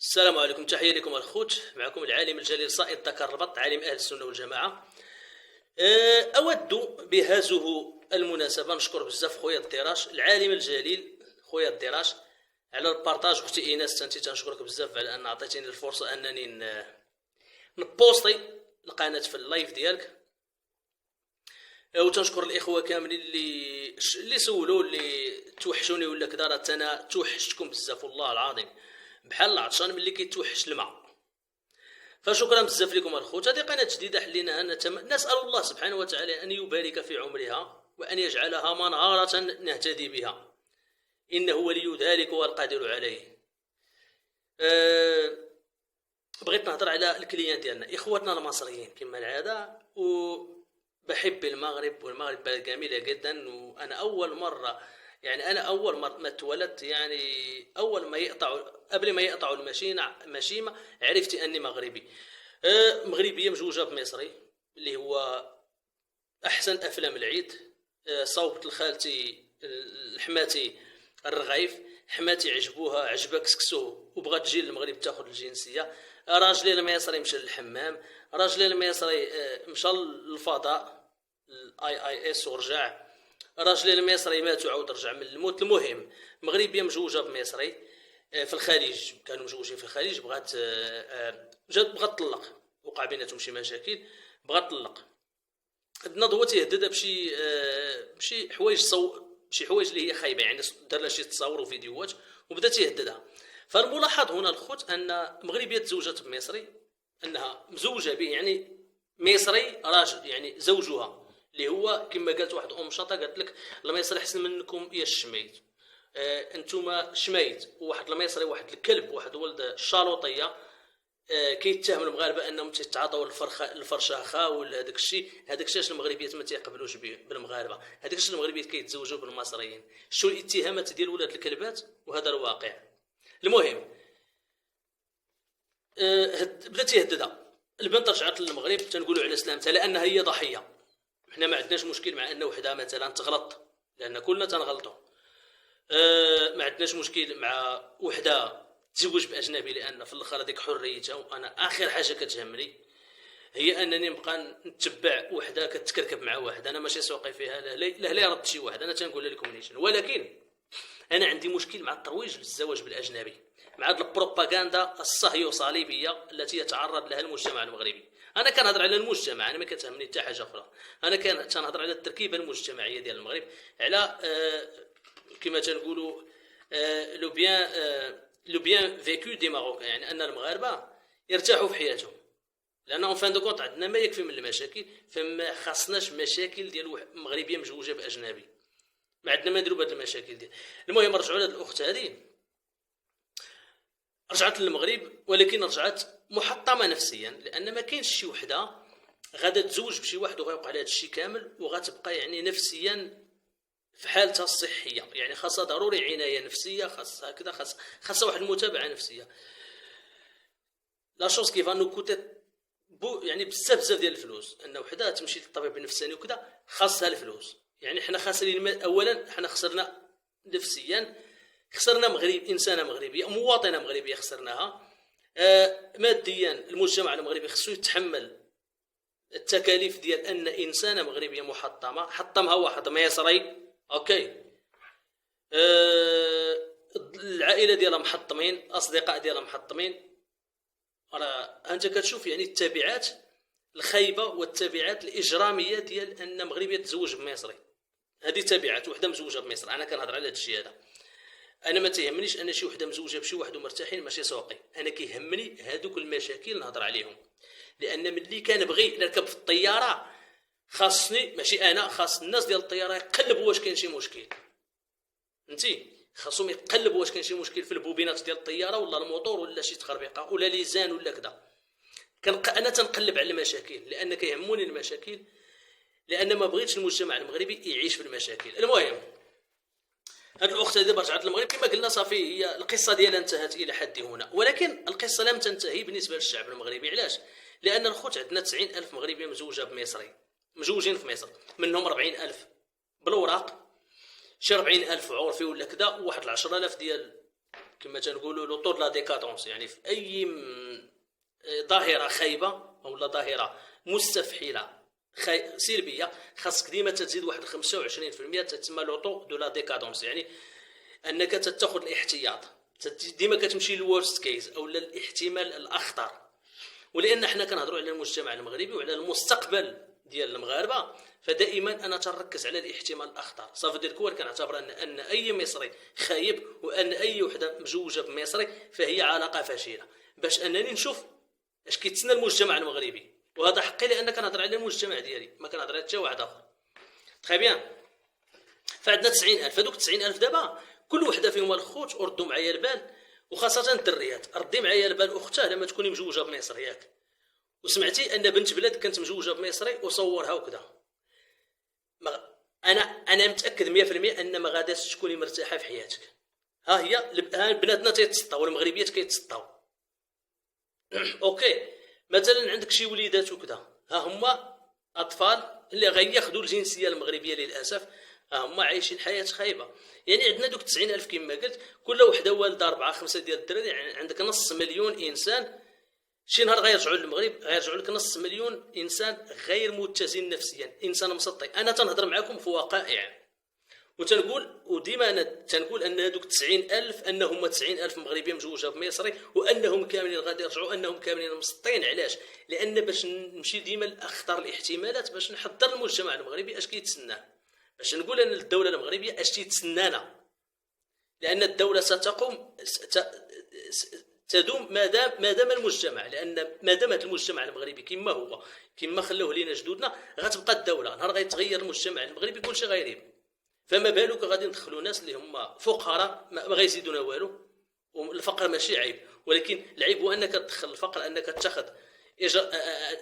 السلام عليكم، تحية لكم الخوت. معكم العالم الجليل صائد ذكر البط، عالم أهل السنة والجماعة. أود بهذه المناسبة نشكر بزاف خويا الدراش، العالم الجليل خويا الدراش، على البارطاج. اختي ايناس انت تنشكرك بزاف على ان عطيتيني الفرصة انني نبوستي القناة في اللايف ديالك. وتنشكر الاخوة كاملين اللي سولوا، اللي توحشوني ولا كذا. راه انا توحشتكم بزاف والله العظيم، بحال العطشان ملي كيتوحش الماء. فشكرا بزاف لكم الخوت. هذه قناة جديدة حليناها، نسأل الله سبحانه وتعالى أن يبارك في عمرها وأن يجعلها منارة نهتدي بها، إنه ولي ذلك والقادر عليه. بغيت نهضر على الكليان ديالنا، إخواتنا المصريين كما العادة، وبحب المغرب، والمغرب بلد جميلة جدا. وأنا أول مرة ما تولدت، يعني أول ما قبل ما يقطعوا المشيمة عرفت أني مغربي. مغربية مزوجة بمصري، اللي هو أحسن أفلام العيد. صوبت لخالتي حماتي الرغيف، حماتي عجبها كسكسو وبغات تجي للمغرب تاخذ الجنسية. راجلي المصري مشى للحمام، راجلي المصري مشى للفضاء IIS ورجع، راجلي المصري مات وعاود رجع من الموت. المهم مغربيه مزوجه بمصري في الخليج، كانوا مزوجين في الخليج. بغات بغات تطلق، وقع بيناتهم شي مشاكل، بغات تطلق. النضوه تيهددها بشي حوايج شي حوايج اللي هي خايبه، يعني دار لها شي تصاور وفيديوهات وبدا تيهددها. فالملاحظ هنا الخوت ان مغربيه تزوجت بمصري، انها مزوجه به، يعني مصري راجل، يعني زوجها اللي هو كما قالت واحد شاطه، قالت لك المصري احسن منكم يا الشميت. انتوما شميت. وواحد المصري، واحد الكلب، واحد ولد الشالوطيه، كيتهم المغاربه انهم تيتعاطوا الفرشاخه ولا هذاك الشيء. المغربيات ما تيقبلوش بالمغاربه، هذاك الشيء المغربيات كيتزوجوا بالمصريين. شو الاتهامات ديال ولاد الكلبات، وهذا الواقع. المهم بدات يهددها. البنت رجعت للمغرب، تنقولوا على سلامتها لانها هي ضحيه. حنا ما عندناش مشكل مع ان وحده مثلا تغلط، لان كلنا تنغلطوا. ما عندناش مشكل مع وحده تزوج باجنبي، لان في الاخر هذيك حريتها. وانا اخر حاجه كتهمني هي انني نبقى نتبع وحده كتكركب مع واحد. انا ماشي سوقي فيها، لا رد شي واحد، انا تنقول لكم نيشان. ولكن انا عندي مشكل مع الترويج للزواج بالاجنبي، مع هذه البروباغندا الصهيو صليبيه التي يتعرض لها المجتمع المغربي. انا كنهضر على المجتمع، انا ما كتهمني حتى حاجه اخرى. انا كنهضر على التركيبه المجتمعيه ديال المغرب، على كما تنقولوا لو بيان فيكو دي ماروك، يعني ان المغاربه يرتاحوا في حياتهم. لان اون فان دو كونت عندنا ما يكفي من المشاكل، فما خاصناش مشاكل ديال مغربيه مزوجه باجنبي. ما عندنا ما نديروا بهذه المشاكل ديال. المهم رجعوا لهاد الاخت هذه، رجعت للمغرب، ولكن رجعت محطمه نفسيا، لان ما كاينش شي وحده غادا تزوج بشي واحد وغيوقع لها هذا الشيء كامل، وغتبقى يعني نفسيا في حالتها الصحيه. يعني خاصها ضروري عنايه نفسيه، خاصها كذا، خاصها واحد المتابعه نفسيه. لا شوز كيفا نو كوتي يعني بزاف ديال الفلوس. ان وحده تمشي للطبيب النفساني وكذا خاصها الفلوس. يعني حنا خاسرين، اولا حنا خسرنا نفسيا، خسرنا انسانه مغربيه، مواطنه مغربيه خسرناها. ماديا المجتمع المغربي خصو يتحمل التكاليف ديال ان انسانه مغربيه محطمه، حطمها واحد مصري. اوكي، العائله ديالها محطمين، الاصدقاء ديالها محطمين. راه انت كتشوف يعني التبعات الخايبه والتبعات الاجراميه ديال ان مغربيه تزوج بمصري. هذه تبعات وحده مزوجه بمصر. انا كنهضر على هذا الشيء هذا. انا ما تيهمنيش ان شي وحده مزوجه بشي واحد ومرتاحين، ماشي سوقي. انا كيهمني هذوك المشاكل نهضر عليهم. لان ملي كنبغي نركب في الطياره، خاصني، ماشي انا، خاص الناس ديال الطياره يقلبوا واش كاين شي مشكل. فهمتي؟ خاصهم يقلبوا واش كاين شي مشكل في البوبينات ديال الطياره، ولا الموتور، ولا شي تخربيقه، ولا ليزان، ولا كذا. انا تنقلب على المشاكل، لان كيهموني المشاكل، لان ما بغيتش المجتمع المغربي يعيش في المشاكل. المهم هاد الاخت هذه رجعت للمغرب، كما قلنا صافي، هي القصه ديالها انتهت الى حد هنا. ولكن القصه لم تنتهي بالنسبه للشعب المغربي. علاش؟ لان الخوت عندنا 90,000 مغربيه مزوجه بمصري، مزوجين في مصر، منهم 40,000 بالوراق، شي 40,000 عرفي ولا كذا، وواحد 10,000 ديال كما تنقولوا لو طور لا ديكادونس، يعني في اي ظاهره خايبه او ظاهره مستفحله سلبيه، خاصك ديما تزيد واحد 25% تتسمى لوطو دو لا ديكادونس، يعني انك تاخذ الاحتياط، ديما كتمشي للورست كيس او الاحتمال الاخطر. ولان حنا كنهضروا على المجتمع المغربي وعلى المستقبل ديال المغاربه، فدائما انا تنركز على الاحتمال الاخطر. صافي ديال الكوار كنعتبر ان اي مصري خايب، وان اي وحده مزوجه بمصري فهي علاقه فاشله، باش انني نشوف اش كيتسنى المجتمع المغربي. وهذا حقي لان كنهضر على المجتمع ديالي، ما كنهضر على حتى واحد اخر. تخي بيان. فعندنا 90,000، هذوك 90,000 دابا كل وحده فيهم الخوت، وردوا معايا البال، وخاصه الدريات، ردي معايا البال اختها لما تكوني مزوجه بمصري ياك وسمعتي ان بنت بلاد كانت مزوجه بمصري وصورها وكذا، انا متاكد 100% ان ما غاداش تكوني مرتاحه في حياتك. ها هي بناتنا تيتسطاو والمغربيات كيتسطاو. اوكي، مثلا عندك شي وليدات وكذا، ها هما اطفال اللي غياخذوا الجنسيه المغربيه للاسف، ها هما عايشين حياه خايبه. يعني عندنا دوك 90,000 كما قلت، كل وحده والده 4 5 ديال الدراري، يعني عندك نص مليون انسان شي نهار غيرجعوا للمغرب، غيرجعوا لك نص مليون انسان غير متزن نفسيا، انسان مسطي. انا تنهضر معكم في وقائع، وتنقول وديما انا تنقول ان هذوك 90,000 انهم 90,000 مغربي مزوجه بمصري، وانهم كاملين غادي يرجعوا، انهم كاملين مسطين. علاش؟ لان باش نمشي ديما لاخطر الاحتمالات، باش نحضر المجتمع المغربي اش كيتسناه، باش نقول ان الدوله المغربيه اش تيتسنانا، لان الدوله ستقوم تدوم ما دام المجتمع، لان ما دام المجتمع المغربي كما هو، كما خلوه لينا جدودنا، غتبقى الدوله. نهار غيتغير المجتمع المغربي كلشي غيريب، فما بالك غادي ندخلوا ناس اللي هما فقراء ما غيزيدونا والو. والفقر ماشي عيب، ولكن العيب هو انك تدخل الفقر، انك تاخذ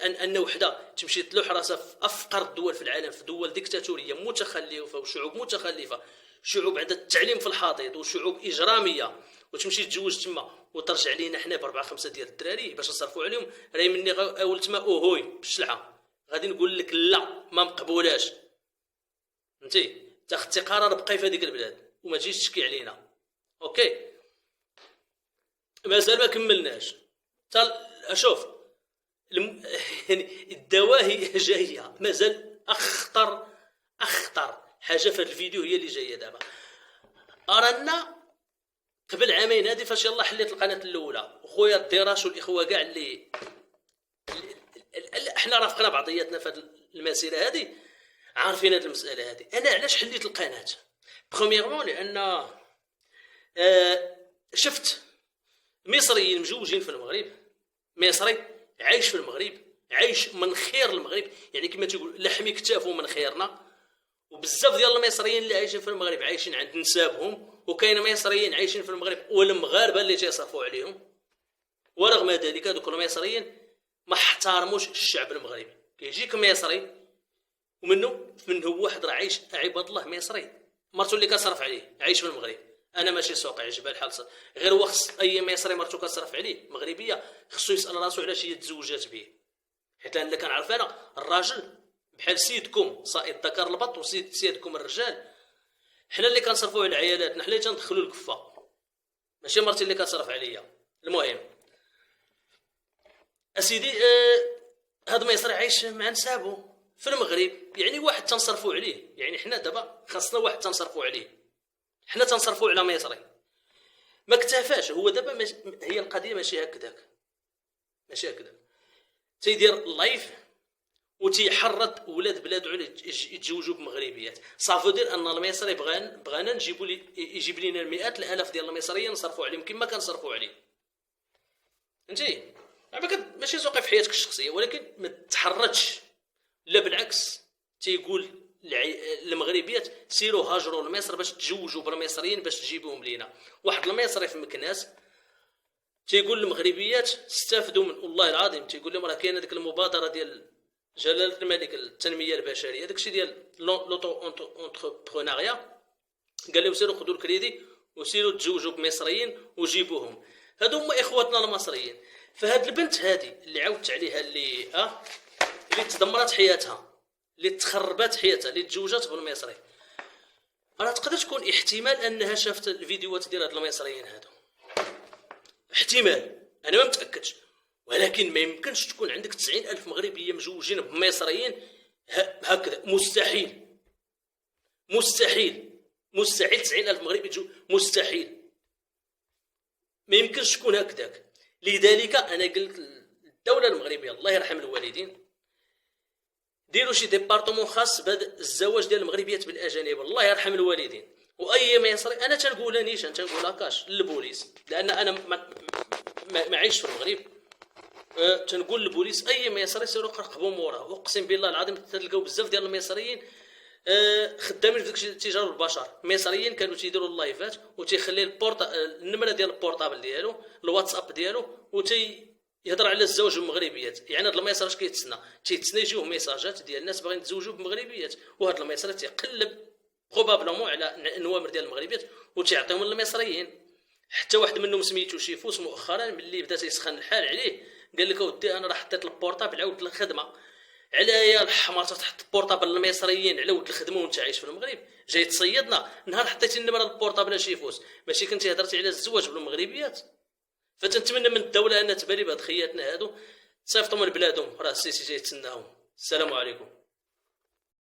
ان وحده تمشي تلوح راسها في افقر الدول في العالم، في دول ديكتاتوريه متخلفه وشعوب متخلفه، شعوب عندها التعليم في الحضيض وشعوب اجراميه، وتمشي تتزوج تما وترجع لينا حنا ب4 5 ديال الدراري باش نصرفوا عليهم. راهي مني اولت ما اوهوي بالشلعه غادي نقول لك لا، ما مقبولاش. انتي تاخذتي قرار بقاي في هذيك البلاد وما تجيش تشكي علينا. اوكي، مازال ما كملناش. اشوف يعني الدواهي جايه، مازال اخطر حاجه في هذا الفيديو هي اللي جايه دابا. ارانا قبل عامين هذه فاش يلا حليت القناه الاولى، وخويا الدراش والاخوه كاع اللي احنا رافقنا بعضياتنا في هذه المسيره هذه، عارفين هذه المساله هذه. انا علاش حليت القناه؟ برومييرمون لان شفت مصريين مزوجين في المغرب، مصري عايش في المغرب، عايش من خير المغرب، يعني كما تيقول لحمي كتافو من خيرنا. وبزاف ديال المصريين اللي عايشين في المغرب عايشين عند نسابهم، وكاين مصريين عايشين في المغرب والمغاربه اللي تيصرفوا عليهم. ورغم ذلك دوك المصريين ما احترموش الشعب المغربي. كيجيك مصري ومنه واحد راه عايش عباد الله مصري، مرتو اللي كتصرف عليه عايش في المغرب. انا ماشي سوقي جبال الحال، غير وخص اي مصري مرتو كتصرف عليه مغربيه خصو يسال راسو علاش هي تزوجات به. حيت لان كنعرف انا الراجل بحال سيدكم صائد ذكر البط وسيدكم الرجال، حنا اللي كنصرفوا على عيالاتنا، حنا اللي تندخلوا الكفه، ماشي مرتي اللي كتصرف عليا. المهم اسيدي هذا مصري عايش مع نسابو في المغرب، يعني واحد تنصرفوا عليه. يعني حنا دابا خاصنا واحد تنصرفوا عليه، حنا تنصرفوا على مصري ما اكتفاش. هو دابا هي القضيه ماشي هكذاك، ماشي هكذاك. تيدير لايف وتيحرض ولاد بلادو على يتزوجوا بمغربيات. صافو دير ان المصري بغانا نجيبوا لي يجيب لينا المئات الالاف ديال المصريين نصرفوا عليهم كما كنصرفوا عليه. فهمتي؟ ماشي زوقي في حياتك الشخصيه، ولكن ما تحرضش، لا بالعكس تيقول المغربيات سيروا هاجروا لمصر باش تزوجوا بالمصريين باش تجيبوهم لينا. واحد المصري في مكناس تيقول المغربيات استافدوا من والله العظيم، تيقول لهم راه كاينه ديك المبادره ديال جلاله الملك التنميه البشريه، داكشي ديال لوطو اونتربرونيا، قال لهم سيروا خذوا الكريدي وسيروا تزوجوا بمصريين وجيبوهم. هادو هما اخواتنا المصريين. فهاد البنت هادي اللي عاودت عليها اللي تدمرت حياتها، اللي تخربات حياتها، اللي تزوجات بالمصري، راه تقدر تكون احتمال انها شافت الفيديوهات ديال هاد المصريين هادو. احتمال، انا ما متاكدش، ولكن ما يمكنش تكون عندك 90,000 مغربيه مزوجين بمصريين هكذا. مستحيل مستحيل مستحيل 90,000 مغربي مستحيل، ما يمكنش تكون هكذاك. لذلك انا قلت الدوله المغربيه الله يرحم الوالدين ديروا شي ديبارتمون خاص بهذا الزواج ديال المغربيات بالاجانب، الله يرحم الوالدين. واي مصري انا تنقولها نيشان تنقولها كاش للبوليس، لان انا ما عايش في المغرب. تنقول للبوليس اي مصري سيروا قرقبوا موراه. واقسم بالله العظيم تلقاو بزاف ديال المصريين خدامين في ديك التجاره بالبشر. مصريين كانوا تيديروا اللايفات وتيخلي النمره ديال البورطابل ديالو الواتساب ديالو يهضر على الزواج بالمغربيات. يعني هذا الميسر اش كيتسنى يجيوه ميساجات ديال الناس باغيين يتزوجوا بمغربيات، وهذا الميسر تيقلب بروبابلومون على النوامر ديال المغربيات وتيعطيهم للمصريين. حتى واحد منهم سميتو شيفوس مؤخرا ملي بدا تيسخن الحال عليه قال لك اودي انا راه حطيت البورطابل عاود الخدمه. على الحمار تحط البورطابل للمصريين على ود الخدمه وانت عايش في المغرب جاي تصيدنا؟ نهار حطيتي النمره البورطابل شيفوس ماشي كنتي هضرتي على الزواج بالمغربيات؟ فتنتمنى من الدوله انها تبالي بهاد خياتنا هادو تصيفطوا من بلادهم، راه السيسي جاي يتسناهم. السلام عليكم.